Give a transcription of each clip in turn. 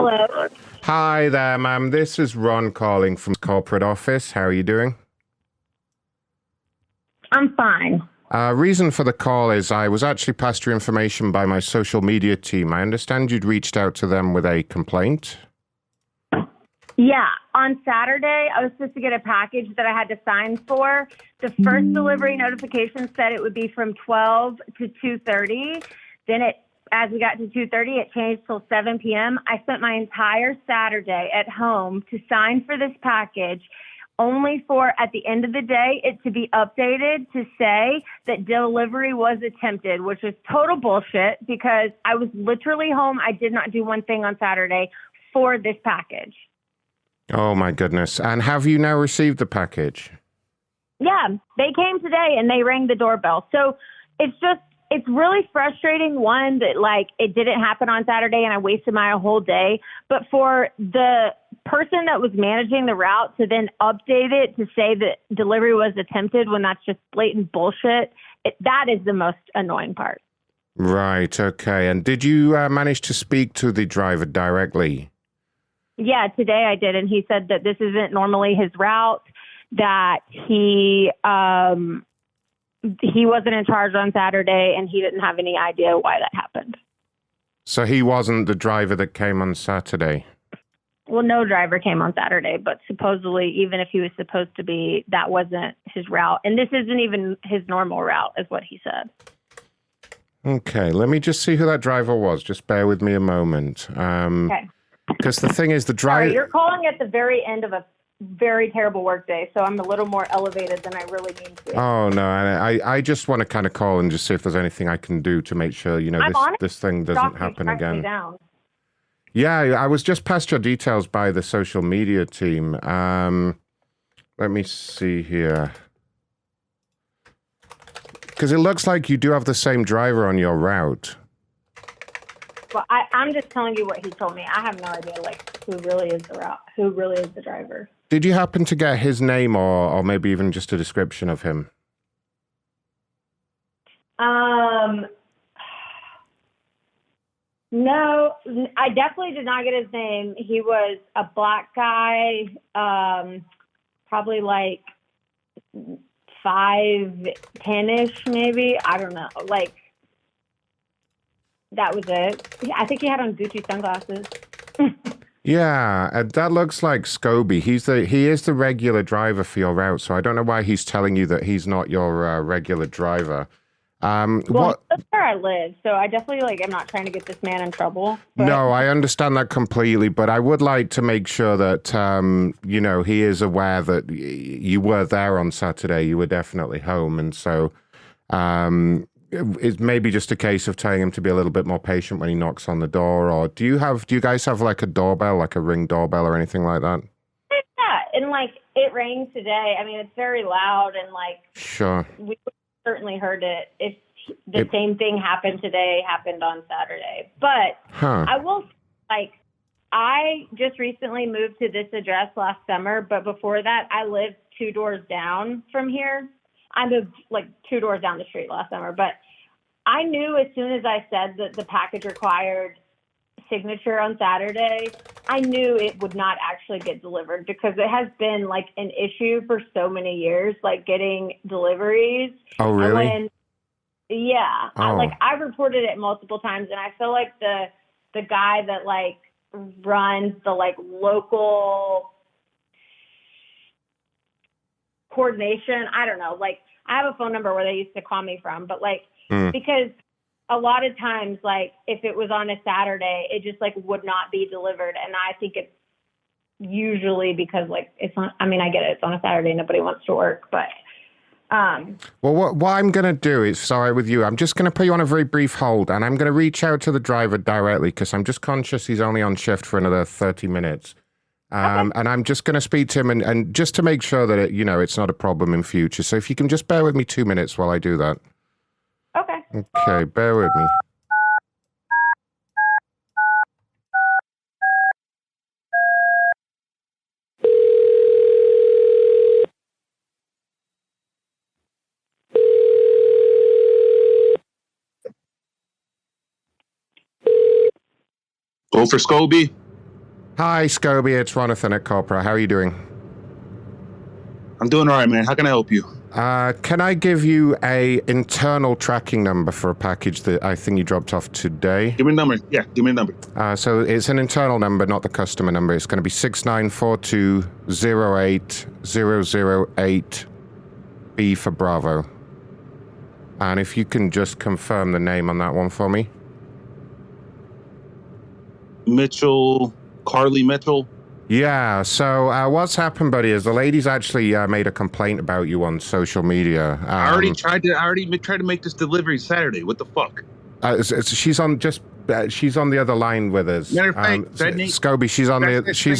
Hello. Hi there, ma'am. This is Ron calling from corporate office. How are you doing? I'm fine. Reason for the call is I was actually passed your information by my social media team. I understand you'd reached out to them with a complaint. Yeah, on Saturday, I was supposed to get a package that I had to sign for. The first delivery notification said it would be from 12 to 2:30. Then as we got to 2:30, it changed till 7 p.m. I spent my entire Saturday at home to sign for this package, only for, at the end of the day, it to be updated to say that delivery was attempted, which is total bullshit because I was literally home. I did not do one thing on Saturday for this package. Oh my goodness. And have you now received the package? Yeah, they came today and they rang the doorbell. So it's really frustrating, one, that like it didn't happen on Saturday and I wasted my whole day. But for the person that was managing the route to then update it to say that delivery was attempted when that's just blatant bullshit, that is the most annoying part. Right, okay. And did you manage to speak to the driver directly? Yeah, today I did. And he said that this isn't normally his route, that he wasn't in charge on Saturday and he didn't have any idea why that happened. So he wasn't the driver that came on Saturday? Well, no driver came on Saturday, but supposedly, even if he was supposed to be, that wasn't his route. And this isn't even his normal route, is what he said. Okay, let me just see who that driver was. Just bear with me a moment. Okay. Because the thing is, the driver... Sorry, you're calling at the very end of a very terrible workday, so I'm a little more elevated than I really mean to. Oh, no, I just want to kind of call and just see if there's anything I can do to make sure, you know, this thing doesn't happen again. Yeah, I was just passed your details by the social media team. Let me see here. Because it looks like you do have the same driver on your route. Well, I'm just telling you what he told me. I have no idea, like, who really is the route, who really is the driver. Did you happen to get his name or maybe even just a description of him? No, I definitely did not get his name. He was a black guy, probably like 5'10" maybe. I don't know. Like, that was it. I think he had on Gucci sunglasses. Yeah, that looks like Scobie. He is the regular driver for your route, so I don't know why he's telling you that he's not your regular driver. Well, that's where I live, so I definitely am not trying to get this man in trouble. But... No, I understand that completely, but I would like to make sure that you know, he is aware that you were there on Saturday. You were definitely home, and so it's maybe just a case of telling him to be a little bit more patient when he knocks on the door. Or do you guys have like a doorbell, like a Ring doorbell or anything like that? Yeah, and like it rang today. I mean, it's very loud, and like sure. We certainly heard it if the same thing happened on Saturday. But I will, like, I just recently moved to this address last summer, but before that, I lived 2 doors down from here. I moved like 2 doors down the street last summer, but I knew as soon as I said that the package required signature on Saturday, I knew it would not actually get delivered because it has been like an issue for so many years, like getting deliveries. Oh, really? Yeah. Oh. I've reported it multiple times, and I feel like the guy that like runs the like local coordination, I don't know, like I have a phone number where they used to call me from, but like because a lot of times, like, if it was on a Saturday, it just, like, would not be delivered. And I think it's usually because, like, it's on, I mean, I get it. It's on a Saturday. Nobody wants to work. But, well, what I'm going to do is, sorry with you, I'm just going to put you on a very brief hold. And I'm going to reach out to the driver directly because I'm just conscious he's only on shift for another 30 minutes. Okay. And I'm just going to speak to him and just to make sure that, you know, it's not a problem in future. So if you can just bear with me 2 minutes while I do that. Okay. Okay, bear with me. Go for Scobie. Hi, Scobie. It's Ronathan at Corpora. How are you doing? I'm doing all right, man. How can I help you? Can I give you a internal tracking number for a package that I think you dropped off today? Give me a number. Yeah, give me a number. So it's an internal number, not the customer number. It's going to be 694208008B for Bravo. And if you can just confirm the name on that one for me. Mitchell, Carly Mitchell. Yeah, so what's happened, buddy, is the lady's actually made a complaint about you on social media. I already tried to make this delivery Saturday. What the fuck? She's on the other line with us. Matter of fact, Scobie, she's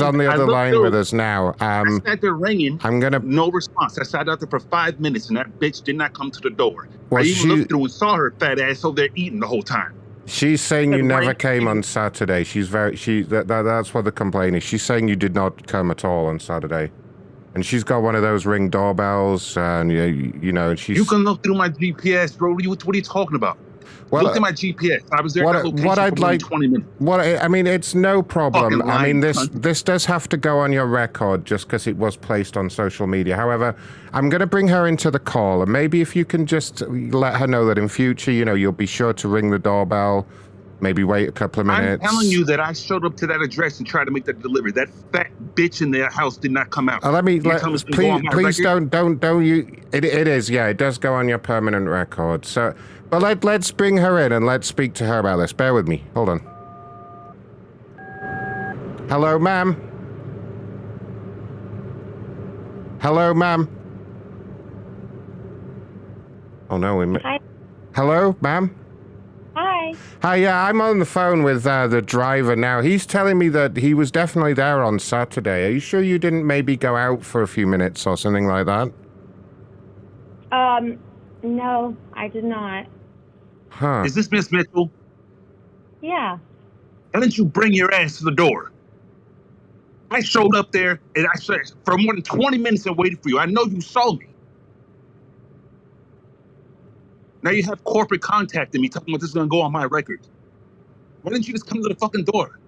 on the other line with us now. I sat there ringing. I'm gonna no response. I sat out there for 5 minutes, and that bitch did not come to the door. Well, I even looked through and saw her fat ass over there eating the whole time. She's saying you never came on Saturday. That's what the complaint is. She's saying you did not come at all on Saturday. And she's got one of those Ring doorbells, and you know, she's... You can look through my GPS, bro. What are you talking about? Well, look at my GPS. I was there at that location for 20 minutes. I mean, it's no problem. I mean, this does have to go on your record just because it was placed on social media. However, I'm going to bring her into the call, and maybe if you can just let her know that in future, you know, you'll be sure to ring the doorbell, maybe wait a couple of minutes. I'm telling you that I showed up to that address and tried to make that delivery. That fat bitch in their house did not come out. Please don't you. It is, yeah, it does go on your permanent record. So. But let's bring her in and let's speak to her about this. Bear with me. Hold on. Hello, ma'am. Hello, ma'am. Oh, no. Hi. Hello, ma'am. Hi. Hi, yeah, I'm on the phone with the driver now. He's telling me that he was definitely there on Saturday. Are you sure you didn't maybe go out for a few minutes or something like that? No, I did not. Huh. Is this Miss Mitchell? Yeah. Why didn't you bring your ass to the door? I showed up there and I said for more than 20 minutes and waited for you. I know you saw me. Now you have corporate contacting me talking about this is gonna go on my record. Why didn't you just come to the fucking door?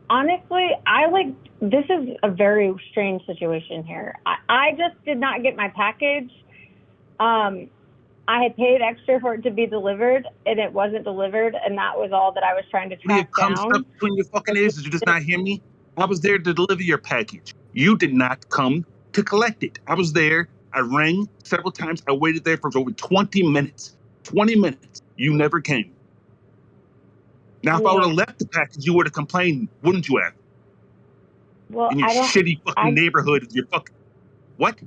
Honestly, this is a very strange situation here. I just did not get my package. I had paid extra for it to be delivered, and it wasn't delivered, and that was all that I was trying to track down. Stuff between your fucking ears? Did you just not hear me? I was there to deliver your package. You did not come to collect it. I was there. I rang several times. I waited there for over 20 minutes. 20 minutes. You never came. Now, if I would have left the package, you would have complained, wouldn't you have? Well, in your shitty fucking neighborhood, your fucking... What?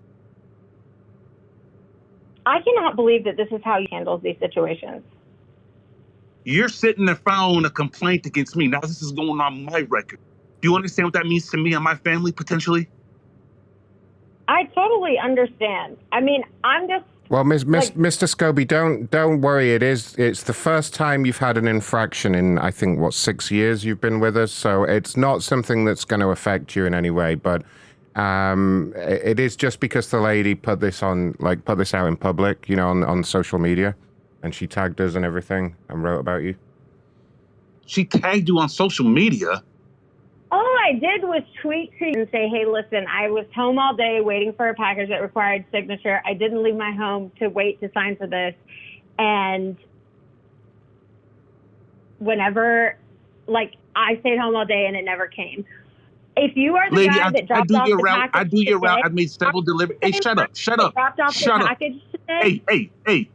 I cannot believe that this is how you handle these situations. You're sitting there filing a complaint against me. Now this is going on my record. Do you understand what that means to me and my family, potentially? I totally understand. I mean, I'm just... Well, Mr. Scobie, don't worry. It's the first time you've had an infraction in, I think, 6 years you've been with us. So it's not something that's going to affect you in any way. But it is just because the lady put this out in public, you know, on social media, and she tagged us and everything and wrote about you. She tagged you on social media? All I did was tweet to you and say, hey, listen, I was home all day waiting for a package that required signature. I didn't leave my home to wait to sign for this. And whenever, I stayed home all day and it never came. If you are the guy that dropped off the package I do your route. I made several deliveries. Hey, shut up. Dropped off the package today. Hey,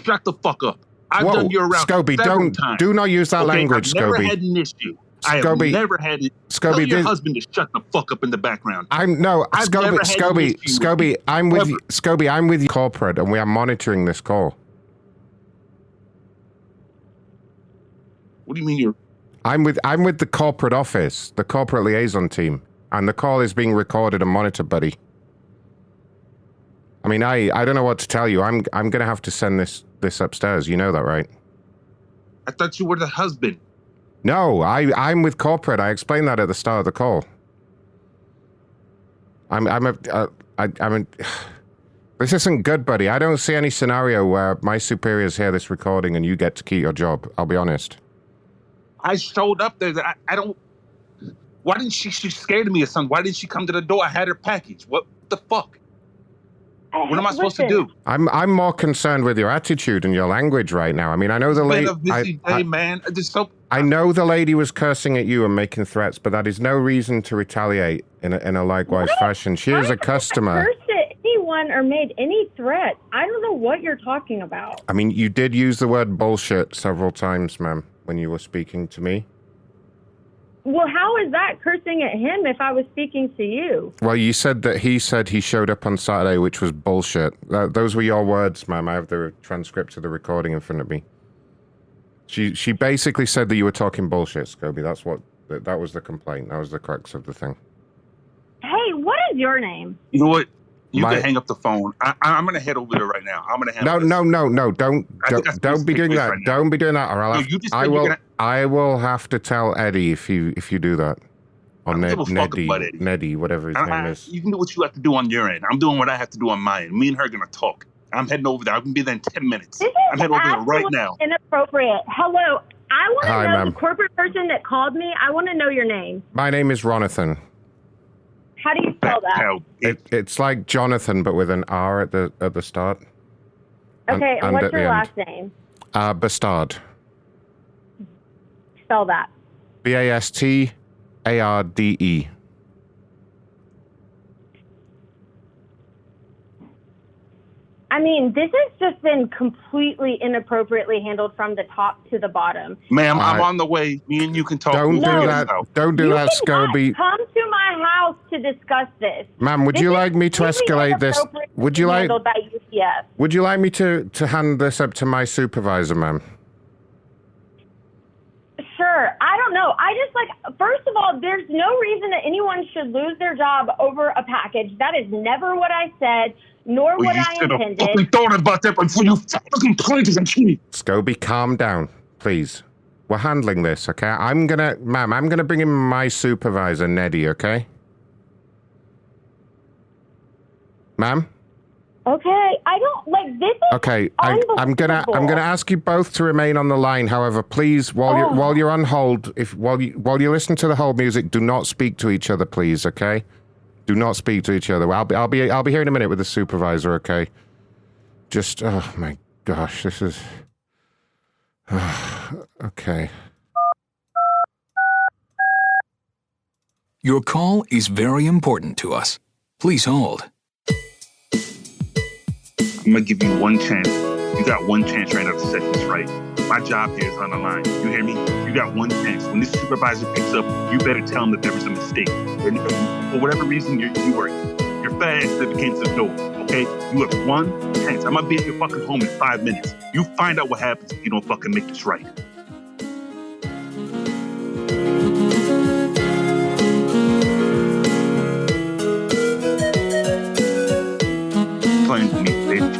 shut the fuck up. I've done your route Scobie, do not use that language, Scobie. I've never had an issue. I have never had it. Tell your husband to shut the fuck up in the background. Scobie, I'm with you. Scobie, I'm with you, corporate, and we are monitoring this call. What do you mean you're? I'm with the corporate office, the corporate liaison team, and the call is being recorded and monitored, buddy. I mean, I don't know what to tell you. I'm gonna have to send this upstairs. You know that, right? I thought you were the husband. No, I'm with corporate. I explained that at the start of the call. This isn't good, buddy. I don't see any scenario where my superiors hear this recording and you get to keep your job. I'll be honest. I showed up there. I don't. Why didn't she's scared of me or something? Why didn't she come to the door? I had her package. What the fuck? What am I supposed to do? I'm more concerned with your attitude and your language right now. I mean, I know the lady. It's been a busy day, man. I know the lady was cursing at you and making threats, but that is no reason to retaliate in a likewise fashion. She is a customer. I never cursed at anyone or made any threats. I don't know what you're talking about. I mean, you did use the word bullshit several times, ma'am, when you were speaking to me. Well, how is that cursing at him if I was speaking to you? Well, you said that he said he showed up on Saturday, which was bullshit. Those were your words, ma'am. I have the transcript of the recording in front of me. She basically said that you were talking bullshit, Scobie. That was the complaint. That was the crux of the thing. Hey, what is your name? You know what? You can hang up the phone. I'm gonna head over there right now. I'm gonna handle this. No. Don't be doing that. Don't be doing that, or I will have to tell Eddie if you do that. Or Neddy, whatever his name is. You can do what you have to do on your end. I'm doing what I have to do on my end. Me and her are gonna talk. I'm heading over there. I'm gonna be there in 10 minutes. I'm heading over there right now. Inappropriate. Hello. I want to know ma'am. the corporate person that called me. I want to know your name. My name is Ronathan. How do you spell that? It's like Jonathan, but with an R at the start. Okay, and what's your last name? Bastard. Spell that. Bastarde. I mean, this has just been completely inappropriately handled from the top to the bottom. Ma'am, I'm on the way. Me and you can talk. Don't do that. Don't do that, Scobie. Come to my house to discuss this. Ma'am, would you like me to escalate this? Would you like me to hand this up to my supervisor, ma'am? Sure. I don't know. First of all, there's no reason that anyone should lose their job over a package. That is never what I said, nor what I intended. You should have thought about that before you fucking pointed at me. Scobie, calm down, please. We're handling this, okay? I'm gonna bring in my supervisor, Neddy, okay? Ma'am? Okay, I don't like this. Okay, I'm gonna ask you both to remain on the line. However, please, while you're on hold, while you listen to the hold music, do not speak to each other, please. Okay, do not speak to each other. I'll be here in a minute with the supervisor. Okay, just oh my gosh, this is okay. Your call is very important to us. Please hold. I'm gonna give you one chance. You got one chance right now to set this right. My job here is on the line. You hear me? You got one chance. When this supervisor picks up, you better tell him that there was a mistake. And for whatever reason, you're fast against the door. Okay? You have one chance. I'm gonna be at your fucking home in 5 minutes. You find out what happens if you don't fucking make this right. Playing with me, bitch.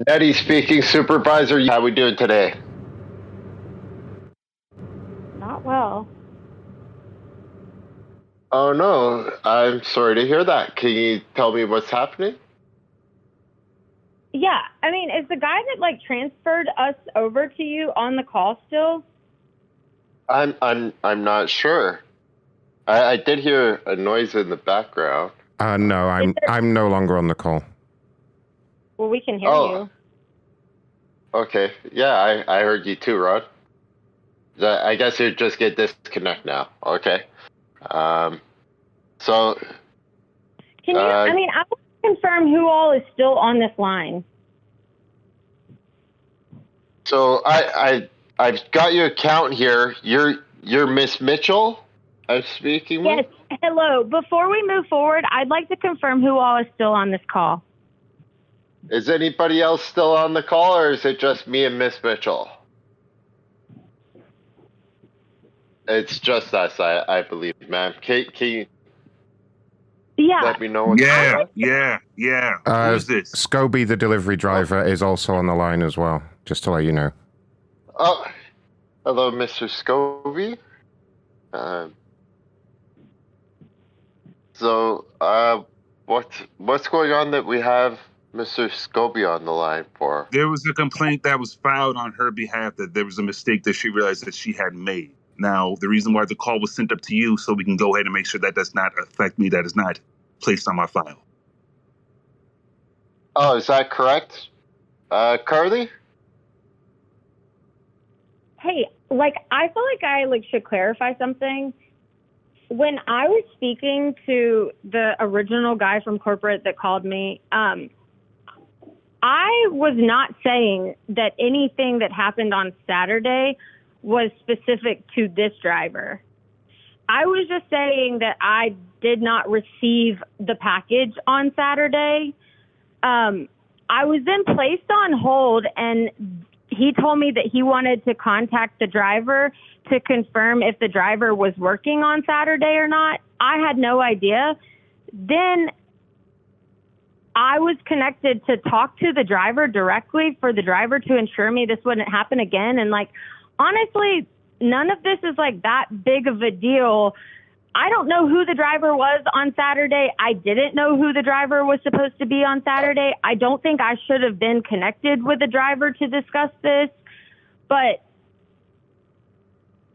Eddie speaking, supervisor. How we doing today? Not well. Oh no, I'm sorry to hear that. Can you tell me what's happening? Yeah, I mean, is the guy that transferred us over to you on the call still? I'm not sure. I did hear a noise in the background. No, I'm no longer on the call. Well, we can hear you. Okay. Yeah, I heard you too, Rod. I guess you just get disconnect now. Okay. So. Can you? I want to confirm who all is still on this line. So I've got your account here. You're Miss Mitchell I'm speaking with? Yes. Hello. Before we move forward, I'd like to confirm who all is still on this call. Is anybody else still on the call, or is it just me and Miss Mitchell? It's just us, I believe, ma'am. Can you let me know what's Yeah. Who's this? Scobie, the delivery driver, is also on the line as well, just to let you know. Oh, hello, Mr. Scobie. So, what's going on that we have Mr. Scobie on the line for? There was a complaint that was filed on her behalf that there was a mistake that she realized that she had made. Now, the reason why the call was sent up to you, so we can go ahead and make sure that does not affect me, that is not placed on my file. Oh, is that correct? Carly? Hey, I feel like I should clarify something. When I was speaking to the original guy from corporate that called me, I was not saying that anything that happened on Saturday was specific to this driver. I was just saying that I did not receive the package on Saturday. I was then placed on hold, and he told me that he wanted to contact the driver to confirm if the driver was working on Saturday or not. I had no idea. Then I was connected to talk to the driver directly for the driver to ensure me this wouldn't happen again. And honestly, none of this is that big of a deal. I don't know who the driver was on Saturday. I didn't know who the driver was supposed to be on Saturday. I don't think I should have been connected with the driver to discuss this. But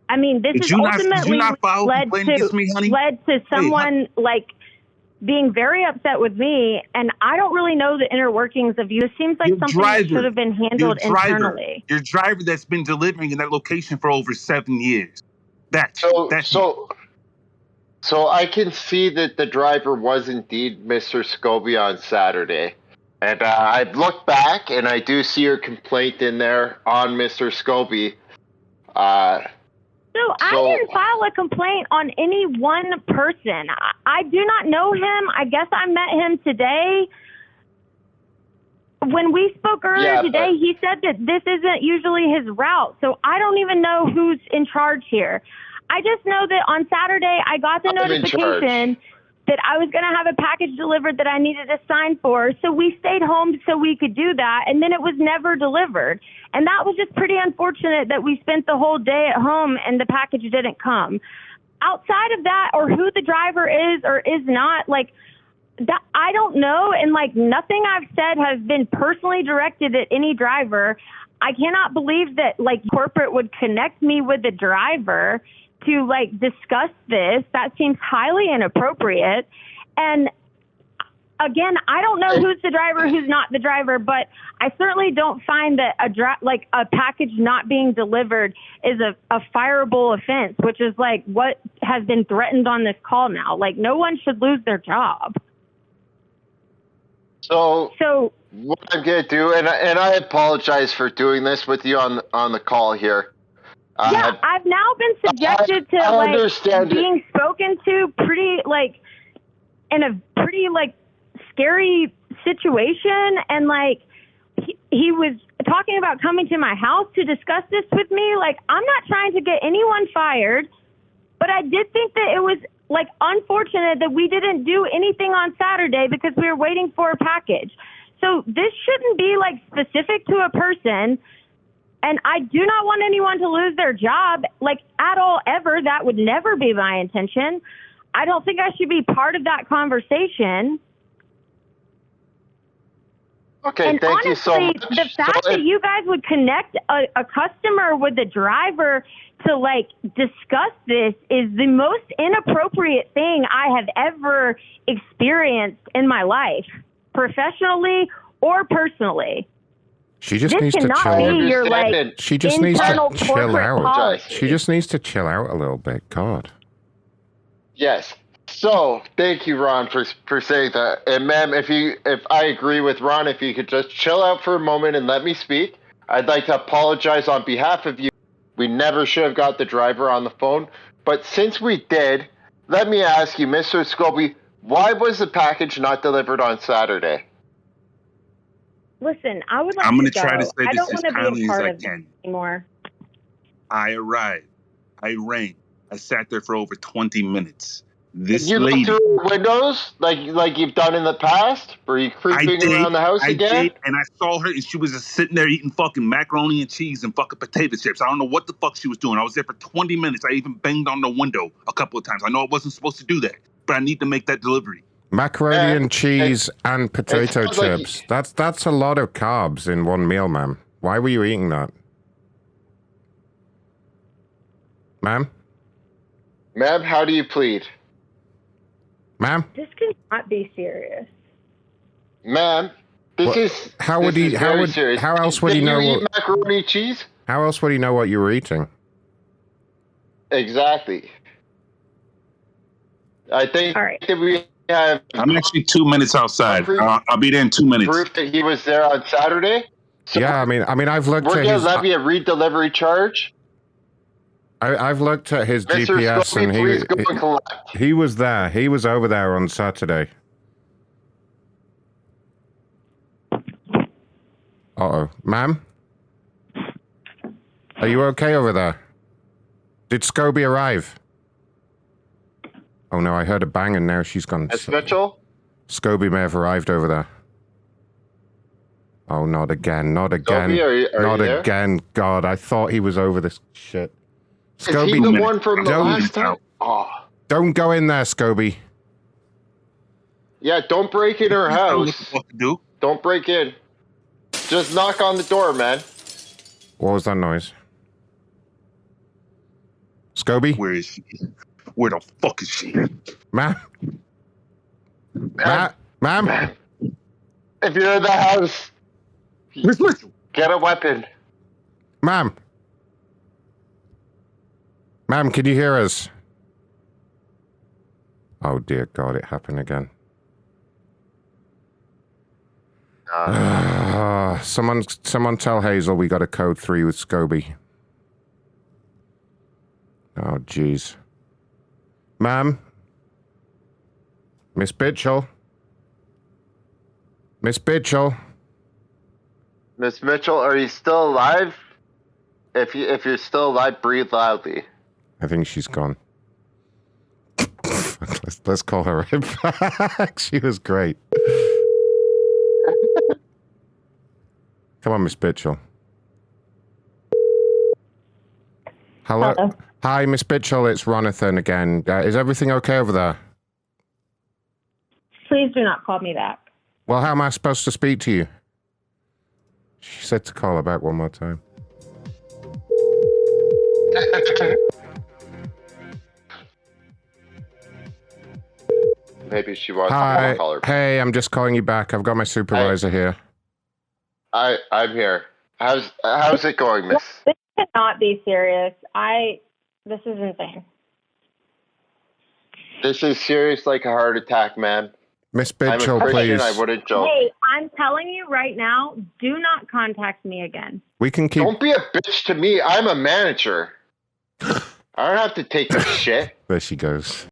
I mean, this is ultimately led to someone being very upset with me, and I don't really know the inner workings of you. It seems like something that should have been handled internally. Your driver that's been delivering in that location for over 7 years. So I can see that the driver was indeed Mr. Scobie on Saturday. And I've looked back, and I do see your complaint in there on Mr. Scobie. I didn't file a complaint on any one person. I do not know him. I guess I met him today. When we spoke earlier today, he said that this isn't usually his route. So I don't even know who's in charge here. I just know that on Saturday, I got the notification that I was going to have a package delivered that I needed to sign for. So we stayed home so we could do that. And then it was never delivered. And that was just pretty unfortunate that we spent the whole day at home and the package didn't come. Outside of that, or who the driver is or is not, that I don't know. And nothing I've said has been personally directed at any driver. I cannot believe that corporate would connect me with the driver to discuss this. That seems highly inappropriate. And again, I don't know who's the driver, who's not the driver, but I certainly don't find that a package not being delivered is a fireable offense, which is what has been threatened on this call now. No one should lose their job. So what I'm gonna do, and I apologize for doing this with you on the call here. I've now been subjected to being spoken to pretty in a pretty scary situation, and he was talking about coming to my house to discuss this with me. I'm not trying to get anyone fired, but I did think that it was unfortunate that we didn't do anything on Saturday because we were waiting for a package. So this shouldn't be specific to a person. And I do not want anyone to lose their job, at all, ever. That would never be my intention. I don't think I should be part of that conversation. Okay, and thank honestly, you so much. The fact that you guys would connect a customer with the driver to discuss this is the most inappropriate thing I have ever experienced in my life, professionally or personally. She just needs to chill out. She just needs to chill out. She just needs to chill out a little bit. God. Yes. So thank you, Ron, for saying that. And ma'am, if I agree with Ron, if you could just chill out for a moment and let me speak, I'd like to apologize on behalf of you. We never should have got the driver on the phone. But since we did, let me ask you, Mr. Scobie, why was the package not delivered on Saturday? Listen, I would I'm going to try to say I this don't as want to be kindly a as part I of can. Anymore. I arrived. I rang. I sat there for over 20 minutes. This you lady. Look through windows like you've done in the past? Were you creeping around the house again? I did, and I saw her, and she was just sitting there eating fucking macaroni and cheese and fucking potato chips. I don't know what the fuck she was doing. I was there for 20 minutes. I even banged on the window a couple of times. I know I wasn't supposed to do that. but I need to make that delivery. Macaroni and cheese and potato chips. That's a lot of carbs in one meal, ma'am. Why were you eating that? Ma'am? Ma'am, how do you plead? Ma'am? This cannot be serious. Ma'am, this is how would he serious. How else would he know Did you eat what macaroni cheese? How else would he know what you were eating? Exactly. I think All right. that we have I'm actually 2 minutes outside. I'll be there in 2 minutes. proof that he was there on Saturday. So Yeah, I mean, I've looked we're at gonna his. levy a redelivery charge. I've looked at his Mr. GPS, Scobie, and please go and collect. he was there. He was over there on Saturday. Uh-oh. Ma'am? Are you okay over there? Did Scobie arrive? Oh no, I heard a bang and now she's gone. Miss Mitchell? Scobie may have arrived over there. Oh, not again, not again. Scobie, are not you there? again. God, I thought he was over this shit. Is he Scobie, the one from the last time? Oh. don't go in there, Scobie. Yeah, don't break in her Tell me what house. the fuck to do. Don't break in. Just knock on the door, man. What was that noise? Scobie? Where is she? Where the fuck is she? Ma'am? Ma'am? If you're in the house, Miss Mitchell. get a weapon. Ma'am? Ma'am, can you hear us? Oh dear God, it happened again. Someone tell Hazel we got a code 3 with Scobie. Oh jeez. Ma'am? Miss Bitchell? Miss Bitchell? Miss Mitchell, are you still alive? If you're still alive, breathe loudly. I think she's gone. let's call her right back. She was great. Come on, Miss Bitchell. Hello. Hi, Miss Bitchell. It's Ronathan again. Is everything okay over there? Please do not call me back. Well, how am I supposed to speak to you? She said to call her back one more time. Maybe she wants Hi. to call her. Hey, I'm just calling you back. I've got my supervisor here. I'm here. How's it going, Miss? This cannot be serious. This is insane. This is serious like a heart attack, man. Miss I'm a Bitchell, Christian, please. I wouldn't joke. Hey, I'm telling you right now, do not contact me again. We can keep... Don't be a bitch to me. I'm a manager. I don't have to take this shit. There she goes.